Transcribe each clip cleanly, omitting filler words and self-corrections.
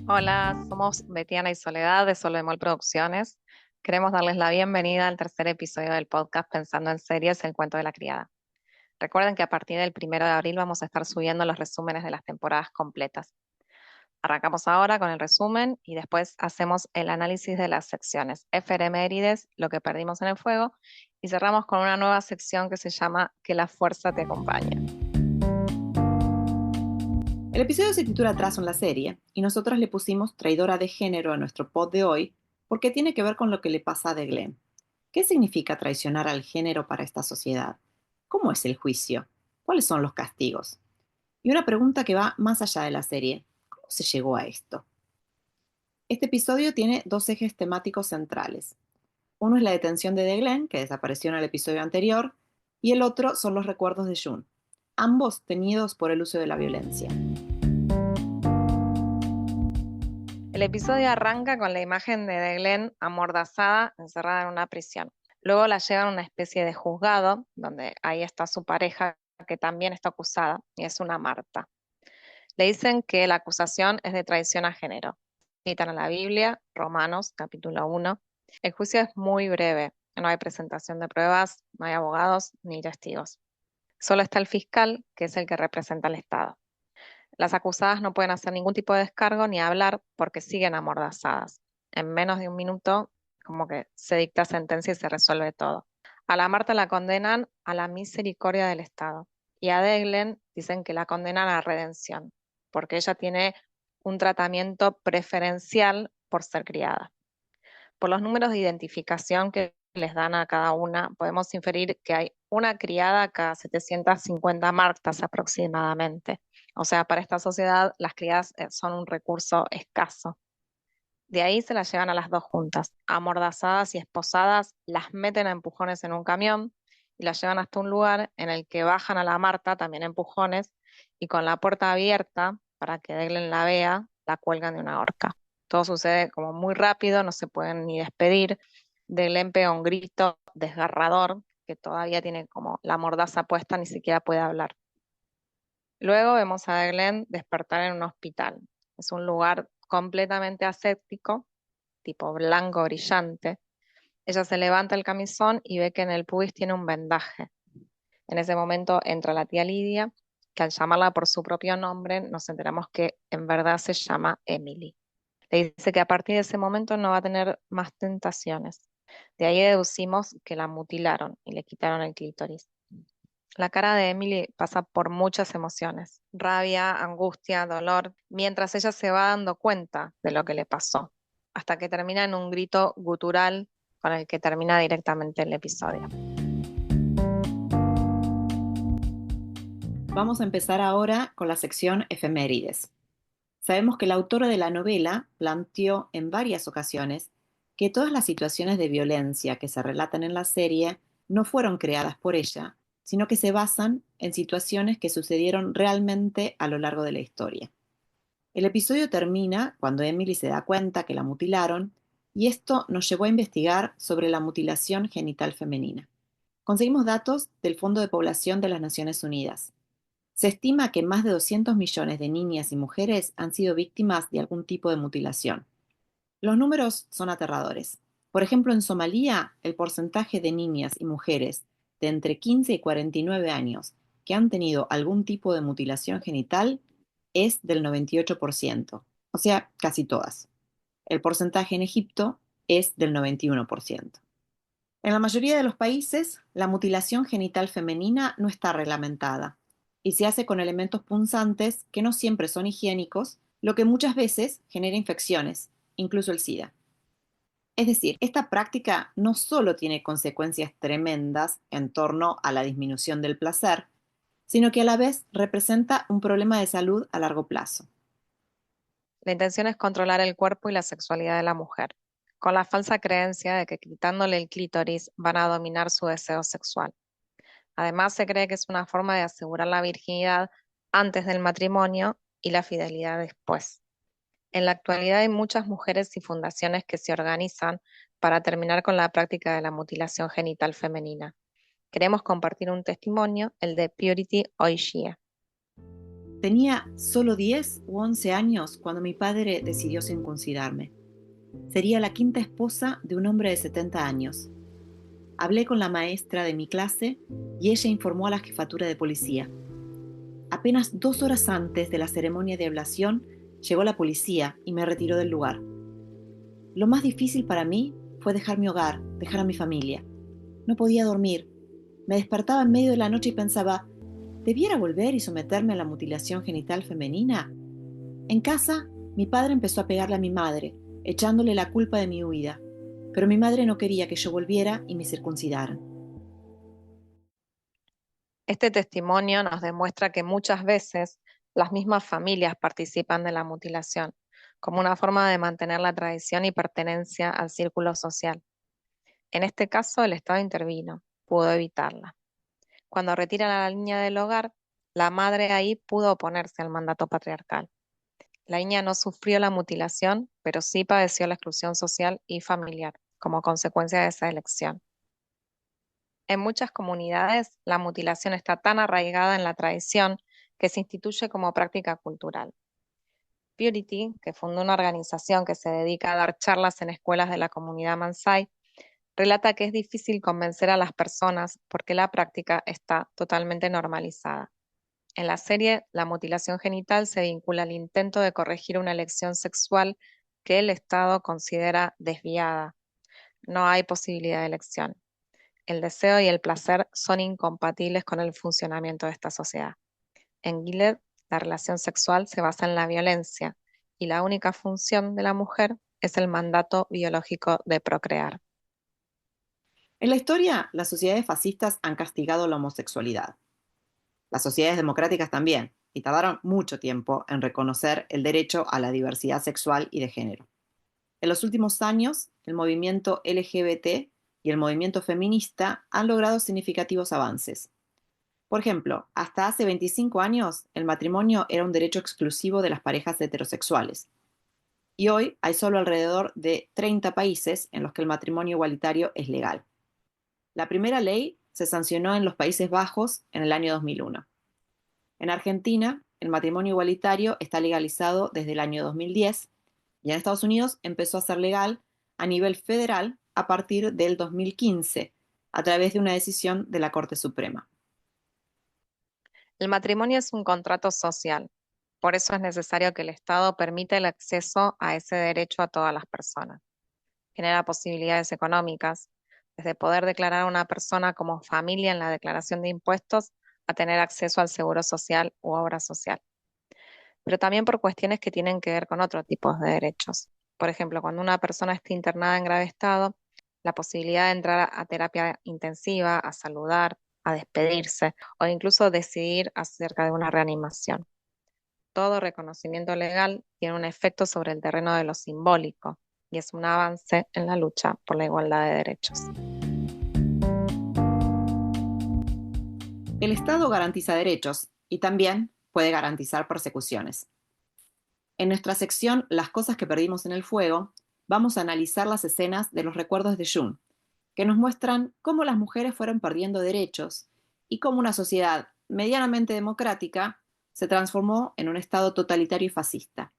Hola, somos Betiana y Soledad de Solomol Producciones. Queremos darles la bienvenida al tercer episodio del podcast Pensando en Series, el cuento de la criada. Recuerden que a partir del 1 de abril vamos a estar subiendo los resúmenes de las temporadas completas. Arrancamos ahora con el resumen y después hacemos el análisis de las secciones Efemérides, lo que perdimos en el fuego, y cerramos con una nueva sección que se llama Que la fuerza te acompañe. El episodio se titula Trazo en la serie y nosotros le pusimos traidora de género a nuestro pod de hoy porque tiene que ver con lo que le pasa a The Glenn. ¿Qué significa traicionar al género para esta sociedad? ¿Cómo es el juicio? ¿Cuáles son los castigos? Y una pregunta que va más allá de la serie. ¿Cómo se llegó a esto? Este episodio tiene dos ejes temáticos centrales. Uno es la detención de The Glenn, que desapareció en el episodio anterior, y el otro son los recuerdos de June, ambos teñidos por el uso de la violencia. El episodio arranca con la imagen de Glenn amordazada, encerrada en una prisión. Luego la llevan a una especie de juzgado, donde ahí está su pareja, que también está acusada, y es una Marta. Le dicen que la acusación es de traición a género. Citan a la Biblia, Romanos, capítulo 1. El juicio es muy breve, no hay presentación de pruebas, no hay abogados ni testigos. Solo está el fiscal, que es el que representa al Estado. Las acusadas no pueden hacer ningún tipo de descargo ni hablar porque siguen amordazadas. En menos de un minuto, como que se dicta sentencia y se resuelve todo. A la Marta la condenan a la misericordia del Estado y a Deglen dicen que la condenan a redención, porque ella tiene un tratamiento preferencial por ser criada. Por los números de identificación que les dan a cada una, podemos inferir que hay una criada cada 750 martas aproximadamente. O sea, para esta sociedad las criadas son un recurso escaso. De ahí se las llevan a las dos juntas, amordazadas y esposadas, las meten a empujones en un camión y las llevan hasta un lugar en el que bajan a la Marta, también a empujones, y con la puerta abierta, para que Deglen la vea, la cuelgan de una horca. Todo sucede como muy rápido, no se pueden ni despedir. Deglen pega un grito desgarrador, que todavía tiene como la mordaza puesta, ni siquiera puede hablar. Luego vemos a Deglen despertar en un hospital. Es un lugar completamente aséptico, tipo blanco brillante. Ella se levanta el camisón y ve que en el pubis tiene un vendaje. En ese momento entra la tía Lidia, que al llamarla por su propio nombre nos enteramos que en verdad se llama Emily. Le dice que a partir de ese momento no va a tener más tentaciones. De ahí deducimos que la mutilaron y le quitaron el clítoris. La cara de Emily pasa por muchas emociones, rabia, angustia, dolor, mientras ella se va dando cuenta de lo que le pasó, hasta que termina en un grito gutural con el que termina directamente el episodio. Vamos a empezar ahora con la sección Efemérides. Sabemos que la autora de la novela planteó en varias ocasiones que todas las situaciones de violencia que se relatan en la serie no fueron creadas por ella, sino que se basan en situaciones que sucedieron realmente a lo largo de la historia. El episodio termina cuando Emily se da cuenta que la mutilaron y esto nos llevó a investigar sobre la mutilación genital femenina. Conseguimos datos del Fondo de Población de las Naciones Unidas. Se estima que más de 200 millones de niñas y mujeres han sido víctimas de algún tipo de mutilación. Los números son aterradores. Por ejemplo, en Somalia, el porcentaje de niñas y mujeres de entre 15 y 49 años que han tenido algún tipo de mutilación genital es del 98%, o sea, casi todas. El porcentaje en Egipto es del 91%. En la mayoría de los países, la mutilación genital femenina no está reglamentada y se hace con elementos punzantes que no siempre son higiénicos, lo que muchas veces genera infecciones, incluso el SIDA. Es decir, esta práctica no solo tiene consecuencias tremendas en torno a la disminución del placer, sino que a la vez representa un problema de salud a largo plazo. La intención es controlar el cuerpo y la sexualidad de la mujer, con la falsa creencia de que quitándole el clítoris van a dominar su deseo sexual. Además, se cree que es una forma de asegurar la virginidad antes del matrimonio y la fidelidad después. En la actualidad hay muchas mujeres y fundaciones que se organizan para terminar con la práctica de la mutilación genital femenina. Queremos compartir un testimonio, el de Purity Oishie. Tenía solo 10 u 11 años cuando mi padre decidió circuncidarme. Sería la quinta esposa de un hombre de 70 años. Hablé con la maestra de mi clase y ella informó a la jefatura de policía. Apenas 2 horas antes de la ceremonia de ablación, llegó la policía y me retiró del lugar. Lo más difícil para mí fue dejar mi hogar, dejar a mi familia. No podía dormir. Me despertaba en medio de la noche y pensaba, ¿debiera volver y someterme a la mutilación genital femenina? En casa, mi padre empezó a pegarle a mi madre, echándole la culpa de mi huida. Pero mi madre no quería que yo volviera y me circuncidaran. Este testimonio nos demuestra que muchas veces las mismas familias participan de la mutilación, como una forma de mantener la tradición y pertenencia al círculo social. En este caso, el Estado intervino, pudo evitarla. Cuando retiran a la niña del hogar, la madre ahí pudo oponerse al mandato patriarcal. La niña no sufrió la mutilación, pero sí padeció la exclusión social y familiar como consecuencia de esa elección. En muchas comunidades, la mutilación está tan arraigada en la tradición que se instituye como práctica cultural. Purity, que fundó una organización que se dedica a dar charlas en escuelas de la comunidad Mansai, relata que es difícil convencer a las personas porque la práctica está totalmente normalizada. En la serie, la mutilación genital se vincula al intento de corregir una elección sexual que el Estado considera desviada. No hay posibilidad de elección. El deseo y el placer son incompatibles con el funcionamiento de esta sociedad. En Gilead, la relación sexual se basa en la violencia y la única función de la mujer es el mandato biológico de procrear. En la historia, las sociedades fascistas han castigado la homosexualidad. Las sociedades democráticas también, y tardaron mucho tiempo en reconocer el derecho a la diversidad sexual y de género. En los últimos años, el movimiento LGBT y el movimiento feminista han logrado significativos avances. Por ejemplo, hasta hace 25 años, el matrimonio era un derecho exclusivo de las parejas heterosexuales. Y hoy hay solo alrededor de 30 países en los que el matrimonio igualitario es legal. La primera ley se sancionó en los Países Bajos en el año 2001. En Argentina, el matrimonio igualitario está legalizado desde el año 2010 y en Estados Unidos empezó a ser legal a nivel federal a partir del 2015, a través de una decisión de la Corte Suprema. El matrimonio es un contrato social, por eso es necesario que el Estado permita el acceso a ese derecho a todas las personas. Genera posibilidades económicas, desde poder declarar a una persona como familia en la declaración de impuestos a tener acceso al seguro social u obra social, pero también por cuestiones que tienen que ver con otros tipos de derechos. Por ejemplo, cuando una persona esté internada en grave estado, la posibilidad de entrar a terapia intensiva, a saludar, a despedirse o incluso decidir acerca de una reanimación. Todo reconocimiento legal tiene un efecto sobre el terreno de lo simbólico y es un avance en la lucha por la igualdad de derechos. El Estado garantiza derechos y también puede garantizar persecuciones. En nuestra sección Las cosas que perdimos en el fuego, vamos a analizar las escenas de los recuerdos de June, que nos muestran cómo las mujeres fueron perdiendo derechos y cómo una sociedad medianamente democrática se transformó en un estado totalitario y fascista.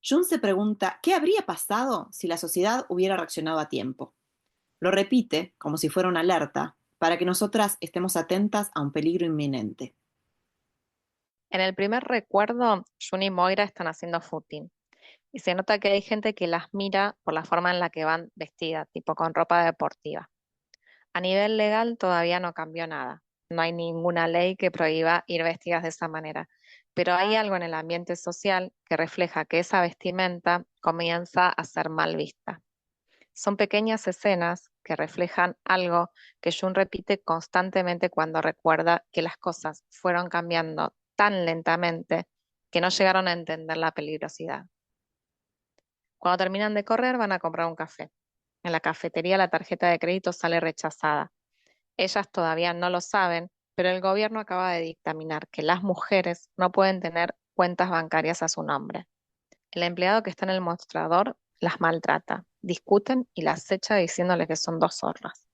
June se pregunta qué habría pasado si la sociedad hubiera reaccionado a tiempo. Lo repite como si fuera una alerta para que nosotras estemos atentas a un peligro inminente. En el primer recuerdo, Jun y Moira están haciendo footing y se nota que hay gente que las mira por la forma en la que van vestidas, tipo con ropa deportiva. A nivel legal todavía no cambió nada. No hay ninguna ley que prohíba ir vestidas de esa manera, pero hay algo en el ambiente social que refleja que esa vestimenta comienza a ser mal vista. Son pequeñas escenas que reflejan algo que Jun repite constantemente cuando recuerda que las cosas fueron cambiando tan lentamente que no llegaron a entender la peligrosidad. Cuando terminan de correr van a comprar un café. En la cafetería la tarjeta de crédito sale rechazada. Ellas todavía no lo saben, pero el gobierno acaba de dictaminar que las mujeres no pueden tener cuentas bancarias a su nombre. El empleado que está en el mostrador las maltrata, discuten y las echa diciéndole que son dos zorras.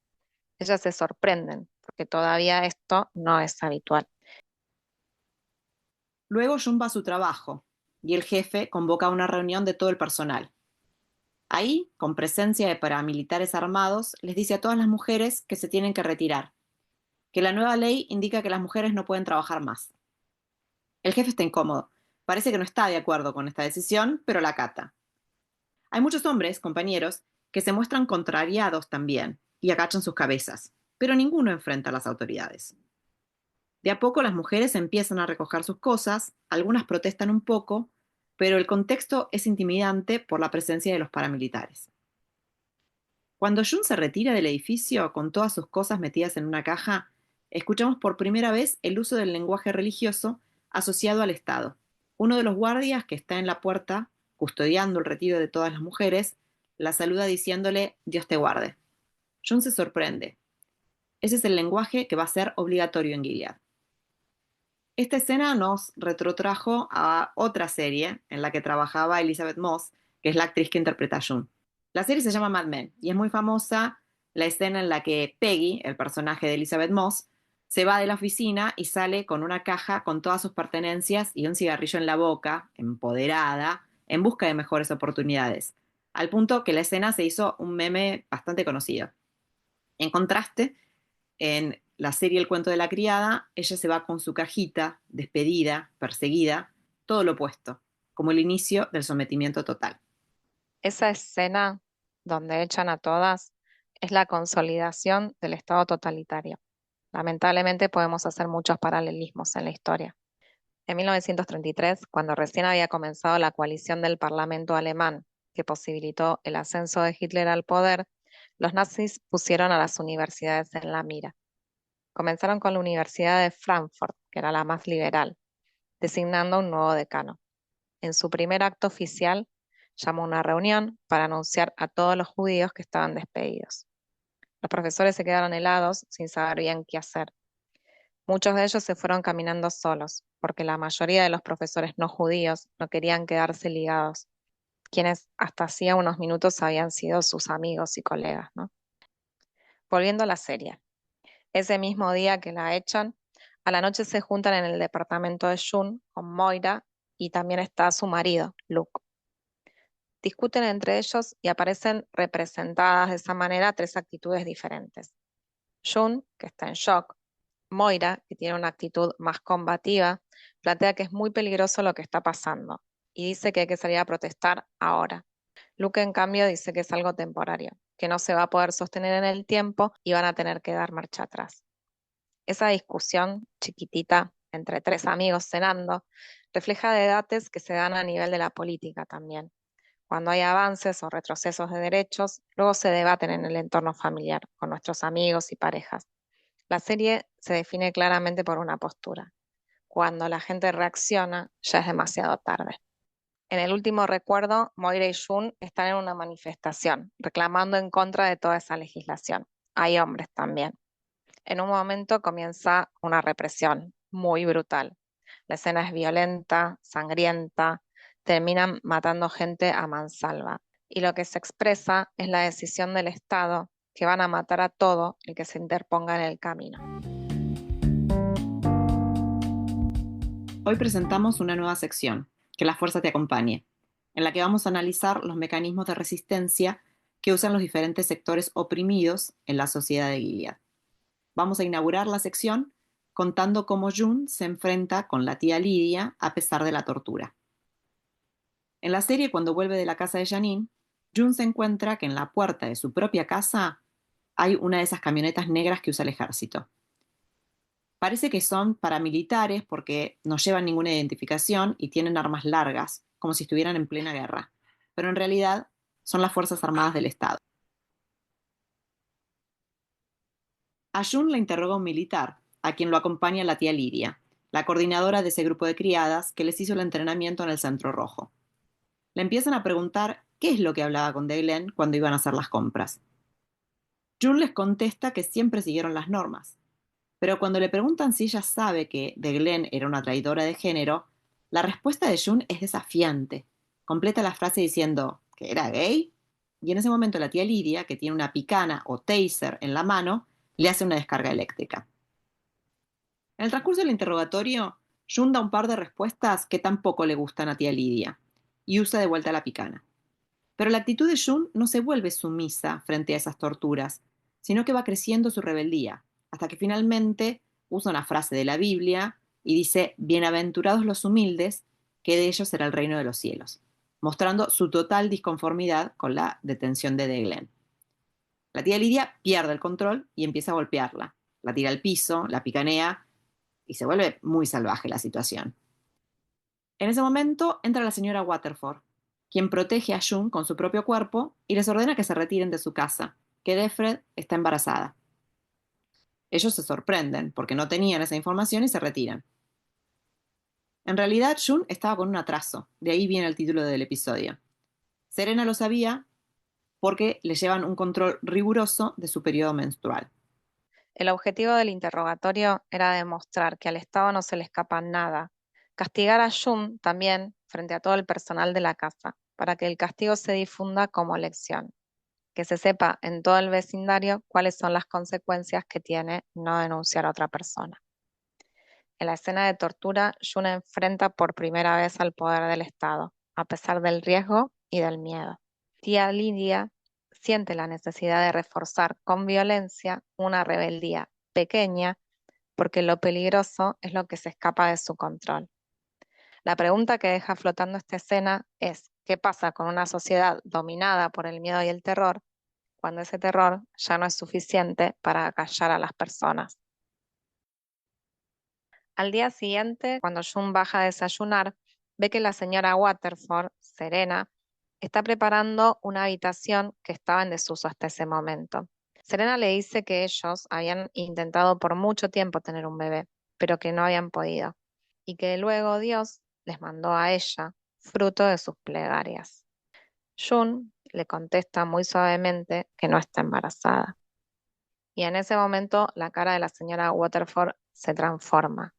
Ellas se sorprenden porque todavía esto no es habitual. Luego Jun va a su trabajo y el jefe convoca una reunión de todo el personal. Ahí, con presencia de paramilitares armados, les dice a todas las mujeres que se tienen que retirar, que la nueva ley indica que las mujeres no pueden trabajar más. El jefe está incómodo. Parece que no está de acuerdo con esta decisión, pero la acata. Hay muchos hombres, compañeros, que se muestran contrariados también y agachan sus cabezas, pero ninguno enfrenta a las autoridades. De a poco las mujeres empiezan a recoger sus cosas, algunas protestan un poco, pero el contexto es intimidante por la presencia de los paramilitares. Cuando Jun se retira del edificio con todas sus cosas metidas en una caja, escuchamos por primera vez el uso del lenguaje religioso asociado al Estado. Uno de los guardias que está en la puerta, custodiando el retiro de todas las mujeres, la saluda diciéndole Dios te guarde. Jun se sorprende. Ese es el lenguaje que va a ser obligatorio en Gilead. Esta escena nos retrotrajo a otra serie en la que trabajaba Elizabeth Moss, que es la actriz que interpreta a June. La serie se llama Mad Men y es muy famosa la escena en la que Peggy, el personaje de Elizabeth Moss, se va de la oficina y sale con una caja con todas sus pertenencias y un cigarrillo en la boca, empoderada, en busca de mejores oportunidades, al punto que la escena se hizo un meme bastante conocido. En contraste, en la serie El cuento de la criada, ella se va con su cajita, despedida, perseguida, todo lo opuesto, como el inicio del sometimiento total. Esa escena donde echan a todas es la consolidación del Estado totalitario. Lamentablemente podemos hacer muchos paralelismos en la historia. En 1933, cuando recién había comenzado la coalición del Parlamento alemán que posibilitó el ascenso de Hitler al poder, los nazis pusieron a las universidades en la mira. Comenzaron con la Universidad de Frankfurt, que era la más liberal, designando un nuevo decano. En su primer acto oficial, llamó a una reunión para anunciar a todos los judíos que estaban despedidos. Los profesores se quedaron helados sin saber bien qué hacer. Muchos de ellos se fueron caminando solos, porque la mayoría de los profesores no judíos no querían quedarse ligados, quienes hasta hacía unos minutos habían sido sus amigos y colegas, ¿no? Volviendo a la serie. Ese mismo día que la echan, a la noche se juntan en el departamento de June con Moira y también está su marido, Luke. Discuten entre ellos y aparecen representadas de esa manera tres actitudes diferentes. June, que está en shock, Moira, que tiene una actitud más combativa, plantea que es muy peligroso lo que está pasando y dice que hay que salir a protestar ahora. Luke, en cambio, dice que es algo temporario, que no se va a poder sostener en el tiempo y van a tener que dar marcha atrás. Esa discusión chiquitita entre tres amigos cenando refleja debates que se dan a nivel de la política también. Cuando hay avances o retrocesos de derechos, luego se debaten en el entorno familiar, con nuestros amigos y parejas. La serie se define claramente por una postura. Cuando la gente reacciona, ya es demasiado tarde. En el último recuerdo, Moira y Jun están en una manifestación, reclamando en contra de toda esa legislación. Hay hombres también. En un momento comienza una represión muy brutal. La escena es violenta, sangrienta, terminan matando gente a mansalva. Y lo que se expresa es la decisión del Estado que van a matar a todo el que se interponga en el camino. Hoy presentamos una nueva sección, Que la fuerza te acompañe, en la que vamos a analizar los mecanismos de resistencia que usan los diferentes sectores oprimidos en la sociedad de Gilead. Vamos a inaugurar la sección contando cómo June se enfrenta con la tía Lidia a pesar de la tortura. En la serie, cuando vuelve de la casa de Janine, June se encuentra que en la puerta de su propia casa hay una de esas camionetas negras que usa el ejército. Parece que son paramilitares porque no llevan ninguna identificación y tienen armas largas, como si estuvieran en plena guerra, pero en realidad son las Fuerzas Armadas del Estado. A June la interroga un militar, a quien lo acompaña la tía Lidia, la coordinadora de ese grupo de criadas que les hizo el entrenamiento en el Centro Rojo. Le empiezan a preguntar qué es lo que hablaba con Glenn cuando iban a hacer las compras. June les contesta que siempre siguieron las normas, pero cuando le preguntan si ella sabe que Glenn era una traidora de género, la respuesta de June es desafiante. Completa la frase diciendo que era gay, y en ese momento la tía Lidia, que tiene una picana o taser en la mano, le hace una descarga eléctrica. En el transcurso del interrogatorio, Jun da un par de respuestas que tampoco le gustan a tía Lidia y usa de vuelta la picana. Pero la actitud de Jun no se vuelve sumisa frente a esas torturas, sino que va creciendo su rebeldía, hasta que finalmente usa una frase de la Biblia y dice: bienaventurados los humildes, que de ellos será el reino de los cielos, mostrando su total disconformidad con la detención de Glenn. La tía Lidia pierde el control y empieza a golpearla. La tira al piso, la picanea y se vuelve muy salvaje la situación. En ese momento entra la señora Waterford, quien protege a June con su propio cuerpo y les ordena que se retiren de su casa, que Defred está embarazada. Ellos se sorprenden porque no tenían esa información y se retiran. En realidad, June estaba con un atraso, de ahí viene el título del episodio. Serena lo sabía porque le llevan un control riguroso de su periodo menstrual. El objetivo del interrogatorio era demostrar que al Estado no se le escapa nada. Castigar a Jun también frente a todo el personal de la casa, para que el castigo se difunda como lección. Que se sepa en todo el vecindario cuáles son las consecuencias que tiene no denunciar a otra persona. En la escena de tortura, Jun enfrenta por primera vez al poder del Estado, a pesar del riesgo y del miedo. Tía Lidia siente la necesidad de reforzar con violencia una rebeldía pequeña, porque lo peligroso es lo que se escapa de su control. La pregunta que deja flotando esta escena es: ¿qué pasa con una sociedad dominada por el miedo y el terror cuando ese terror ya no es suficiente para acallar a las personas? Al día siguiente, cuando June baja a desayunar, ve que la señora Waterford, Serena, está preparando una habitación que estaba en desuso hasta ese momento. Serena le dice que ellos habían intentado por mucho tiempo tener un bebé, pero que no habían podido, y que luego Dios les mandó a ella, fruto de sus plegarias. June le contesta muy suavemente que no está embarazada. Y en ese momento la cara de la señora Waterford se transforma.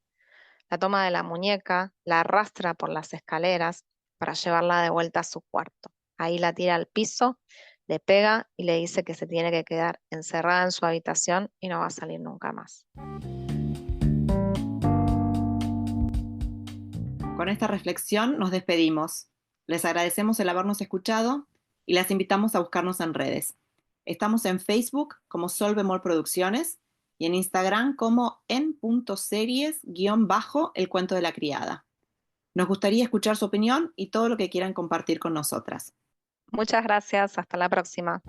La toma de la muñeca, la arrastra por las escaleras para llevarla de vuelta a su cuarto. Ahí la tira al piso, le pega y le dice que se tiene que quedar encerrada en su habitación y no va a salir nunca más. Con esta reflexión nos despedimos. Les agradecemos el habernos escuchado y las invitamos a buscarnos en redes. Estamos en Facebook como Solvemol Producciones y en Instagram como en.series_el cuento de la criada. Nos gustaría escuchar su opinión y todo lo que quieran compartir con nosotras. Muchas gracias, hasta la próxima.